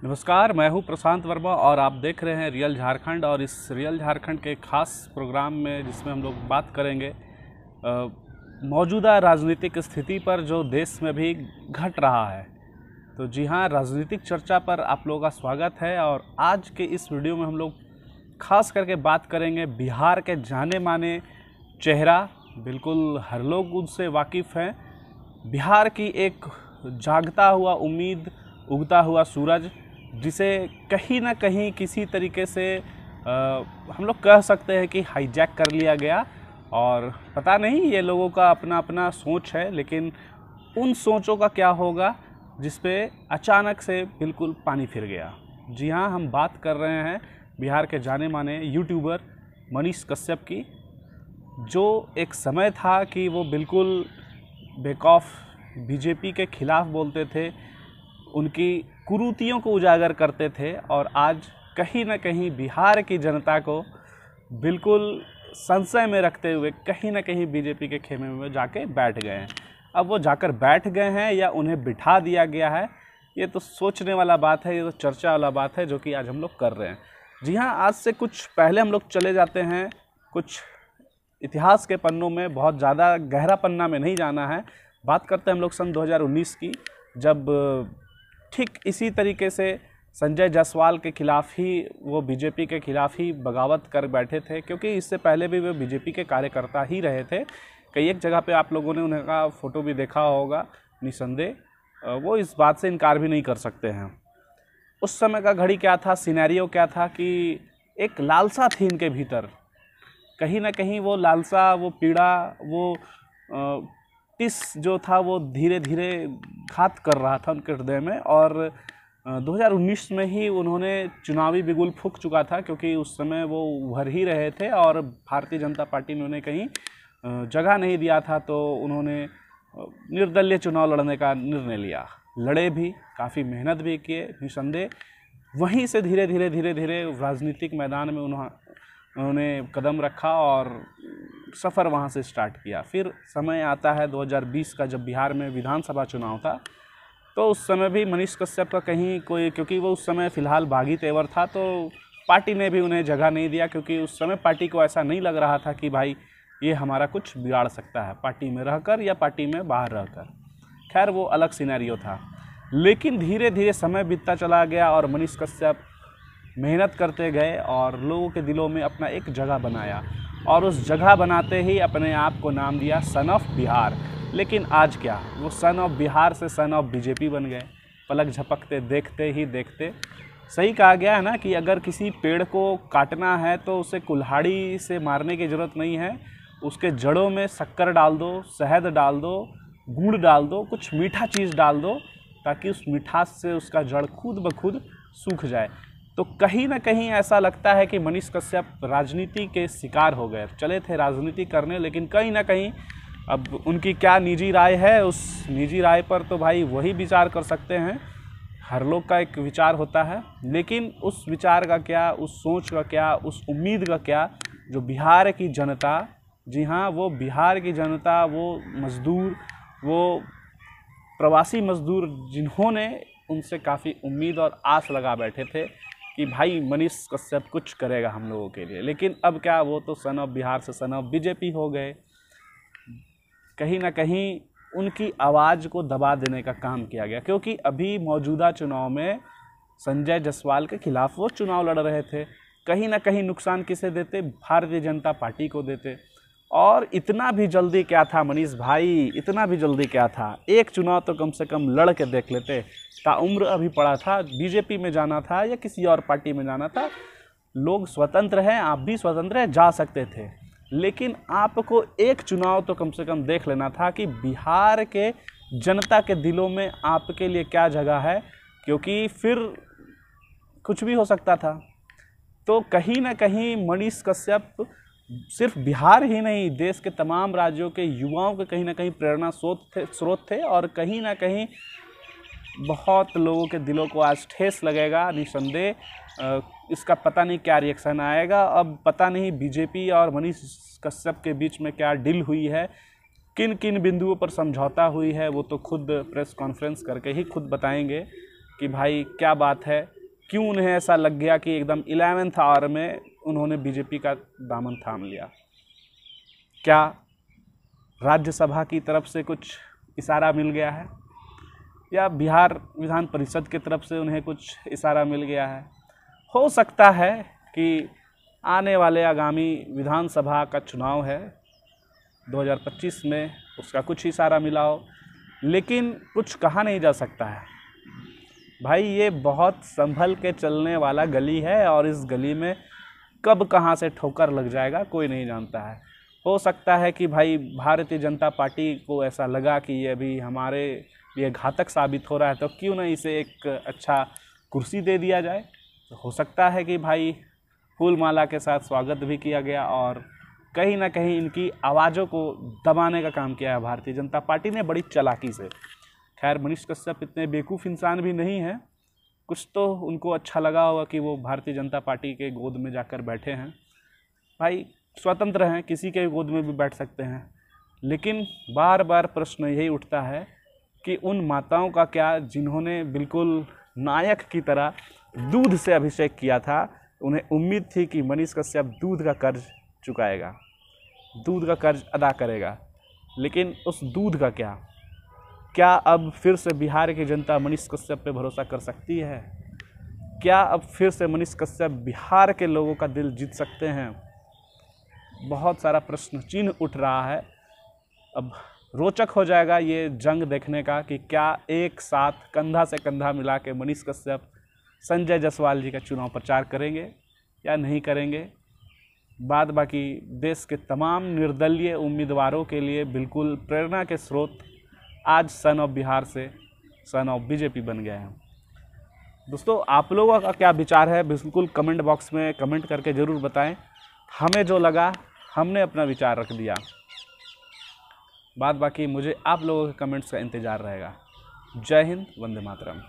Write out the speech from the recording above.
नमस्कार, मैं हूं प्रशांत वर्मा और आप देख रहे हैं रियल झारखंड। और इस रियल झारखंड के खास प्रोग्राम में जिसमें हम लोग बात करेंगे मौजूदा राजनीतिक स्थिति पर जो देश में भी घट रहा है। तो जी हाँ, राजनीतिक चर्चा पर आप लोगों का स्वागत है। और आज के इस वीडियो में हम लोग खास करके बात करेंगे बिहार के जाने माने चेहरा, बिल्कुल हर लोग उनसे वाकिफ़ हैं, बिहार की एक जागता हुआ उम्मीद, उगता हुआ सूरज, जिसे कहीं ना कहीं किसी तरीके से हम लोग कह सकते हैं कि हाईजैक कर लिया गया। और पता नहीं, ये लोगों का अपना अपना सोच है, लेकिन उन सोचों का क्या होगा जिस पे अचानक से बिल्कुल पानी फिर गया। जी हाँ, हम बात कर रहे हैं बिहार के जाने माने यूट्यूबर मनीष कश्यप की, जो एक समय था कि वो बिल्कुल बेखौफ बीजेपी के खिलाफ बोलते थे, उनकी कुरीतियों को उजागर करते थे, और आज कहीं ना कहीं बिहार की जनता को बिल्कुल संशय में रखते हुए कहीं ना कहीं बीजेपी के खेमे में जाके बैठ गए हैं। अब वो जाकर बैठ गए हैं या उन्हें बिठा दिया गया है, ये तो सोचने वाला बात है, ये तो चर्चा वाला बात है, जो कि आज हम लोग कर रहे हैं। जी हाँ, आज से कुछ पहले हम लोग चले जाते हैं कुछ इतिहास के पन्नों में, बहुत ज़्यादा गहरा पन्ना में नहीं जाना है। बात करते हैं हम लोग सन 2019 की, जब ठीक इसी तरीके से संजय जायसवाल के खिलाफ ही, वो बीजेपी के खिलाफ ही बगावत कर बैठे थे, क्योंकि इससे पहले भी वो बीजेपी के कार्यकर्ता ही रहे थे। कई एक जगह पे आप लोगों ने उनका फ़ोटो भी देखा होगा, निसंदेह वो इस बात से इनकार भी नहीं कर सकते हैं। उस समय का घड़ी क्या था, सिनेरियो क्या था कि एक लालसा थी इनके भीतर, कहीं ना कहीं वो लालसा, वो पीड़ा, वो टिस जो था वो धीरे धीरे घात कर रहा था उनके हृदय में। और 2019 में ही उन्होंने चुनावी बिगुल फूंक चुका था, क्योंकि उस समय वो उभर ही रहे थे और भारतीय जनता पार्टी ने उन्हें कहीं जगह नहीं दिया था, तो उन्होंने निर्दलीय चुनाव लड़ने का निर्णय लिया। लड़े भी, काफ़ी मेहनत भी किए निसंदेह। वहीं से धीरे धीरे राजनीतिक मैदान में उन्होंने कदम रखा और सफ़र वहाँ से स्टार्ट किया। फिर समय आता है 2020 का, जब बिहार में विधानसभा चुनाव था, तो उस समय भी मनीष कश्यप का कहीं कोई, क्योंकि वो उस समय फ़िलहाल बागी तेवर था, तो पार्टी ने भी उन्हें जगह नहीं दिया, क्योंकि उस समय पार्टी को ऐसा नहीं लग रहा था कि भाई ये हमारा कुछ बिगाड़ सकता है, पार्टी में रहकर या पार्टी में बाहर रहकर। खैर, वो अलग सिनेरियो था। लेकिन धीरे धीरे समय बीतता चला गया और मनीष कश्यप मेहनत करते गए और लोगों के दिलों में अपना एक जगह बनाया, और उस जगह बनाते ही अपने आप को नाम दिया सन ऑफ बिहार। लेकिन आज क्या, वो सन ऑफ बिहार से सन ऑफ बीजेपी बन गए, पलक झपकते देखते ही देखते। सही कहा गया है ना कि अगर किसी पेड़ को काटना है तो उसे कुल्हाड़ी से मारने की ज़रूरत नहीं है, उसके जड़ों में शक्कर डाल दो, शहद डाल दो, गुड़ डाल दो, कुछ मीठा चीज़ डाल दो, ताकि उस मिठास से उसका जड़ खुद ब खुद सूख जाए। तो कहीं ना कहीं ऐसा लगता है कि मनीष कश्यप राजनीति के शिकार हो गए। चले थे राजनीति करने, लेकिन कहीं ना कहीं अब उनकी क्या निजी राय है, उस निजी राय पर तो भाई वही विचार कर सकते हैं, हर लोग का एक विचार होता है। लेकिन उस विचार का क्या, उस सोच का क्या, उस उम्मीद का क्या, जो बिहार की जनता, जी हाँ, वो बिहार की जनता, वो मज़दूर, वो प्रवासी मज़दूर, जिन्होंने उनसे काफ़ी उम्मीद और आस लगा बैठे थे कि भाई मनीष कश्यप कुछ करेगा हम लोगों के लिए। लेकिन अब क्या, वो तो सन ऑफ बिहार से सन ऑफ बीजेपी हो गए। कहीं ना कहीं उनकी आवाज़ को दबा देने का काम किया गया, क्योंकि अभी मौजूदा चुनाव में संजय जायसवाल के खिलाफ वो चुनाव लड़ रहे थे। कहीं ना कहीं नुकसान किसे देते, भारतीय जनता पार्टी को देते। और इतना भी जल्दी क्या था मनीष भाई, इतना भी जल्दी क्या था, एक चुनाव तो कम से कम लड़ के देख लेते। ताउम्र अभी पड़ा था, बीजेपी में जाना था या किसी और पार्टी में जाना था। लोग स्वतंत्र हैं, आप भी स्वतंत्र हैं, जा सकते थे। लेकिन आपको एक चुनाव तो कम से कम देख लेना था कि बिहार के जनता के दिलों में आपके लिए क्या जगह है, क्योंकि फिर कुछ भी हो सकता था। तो कहीं ना कहीं मनीष कश्यप सिर्फ बिहार ही नहीं, देश के तमाम राज्यों के युवाओं के कहीं ना कहीं प्रेरणा स्रोत थे। और कहीं ना कहीं बहुत लोगों के दिलों को आज ठेस लगेगा निसंदेह। इसका पता नहीं क्या रिएक्शन आएगा। अब पता नहीं बीजेपी और मनीष कश्यप के बीच में क्या डील हुई है, किन किन बिंदुओं पर समझौता हुई है, वो तो खुद प्रेस कॉन्फ्रेंस करके ही खुद बताएंगे कि भाई क्या बात है, क्यों उन्हें ऐसा लग गया कि एकदम 11th आवर में उन्होंने बीजेपी का दामन थाम लिया। क्या राज्यसभा की तरफ से कुछ इशारा मिल गया है, या बिहार विधान परिषद की तरफ से उन्हें कुछ इशारा मिल गया है? हो सकता है कि आने वाले आगामी विधानसभा का चुनाव है 2025 में, उसका कुछ इशारा मिला हो, लेकिन कुछ कहा नहीं जा सकता है भाई। ये बहुत संभल के चलने वाला गली है और इस गली में कब कहाँ से ठोकर लग जाएगा कोई नहीं जानता है। हो सकता है कि भाई भारतीय जनता पार्टी को ऐसा लगा कि ये अभी हमारे लिए घातक साबित हो रहा है, तो क्यों ना इसे एक अच्छा कुर्सी दे दिया जाए। तो हो सकता है कि भाई फूल माला के साथ स्वागत भी किया गया और कहीं ना कहीं इनकी आवाज़ों को दबाने का काम किया है भारतीय जनता पार्टी ने बड़ी चालाकी से। खैर, मनीष कश्यप इतने बेवकूफ़ इंसान भी नहीं हैं, कुछ तो उनको अच्छा लगा होगा कि वो भारतीय जनता पार्टी के गोद में जाकर बैठे हैं। भाई स्वतंत्र हैं, किसी के गोद में भी बैठ सकते हैं, लेकिन बार बार प्रश्न यही उठता है कि उन माताओं का क्या जिन्होंने बिल्कुल नायक की तरह दूध से अभिषेक किया था। उन्हें उम्मीद थी कि मनीष कश्यप दूध का कर्ज चुकाएगा, दूध का कर्ज अदा करेगा, लेकिन उस दूध का क्या अब फिर से बिहार की जनता मनीष कश्यप पे भरोसा कर सकती है? क्या अब फिर से मनीष कश्यप बिहार के लोगों का दिल जीत सकते हैं? बहुत सारा प्रश्न चिन्ह उठ रहा है। अब रोचक हो जाएगा ये जंग देखने का कि क्या एक साथ कंधा से कंधा मिला के मनीष कश्यप संजय जायसवाल जी का चुनाव प्रचार करेंगे या नहीं करेंगे। बाद बाकी देश के तमाम निर्दलीय उम्मीदवारों के लिए बिल्कुल प्रेरणा के स्रोत आज सन ऑफ बिहार से सन ऑफ बीजेपी बन गए हैं। दोस्तों, आप लोगों का क्या विचार है बिल्कुल कमेंट बॉक्स में कमेंट करके ज़रूर बताएं। हमें जो लगा हमने अपना विचार रख दिया, बाद बाकी मुझे आप लोगों के कमेंट्स का इंतज़ार रहेगा। जय हिंद, वंदे मातरम।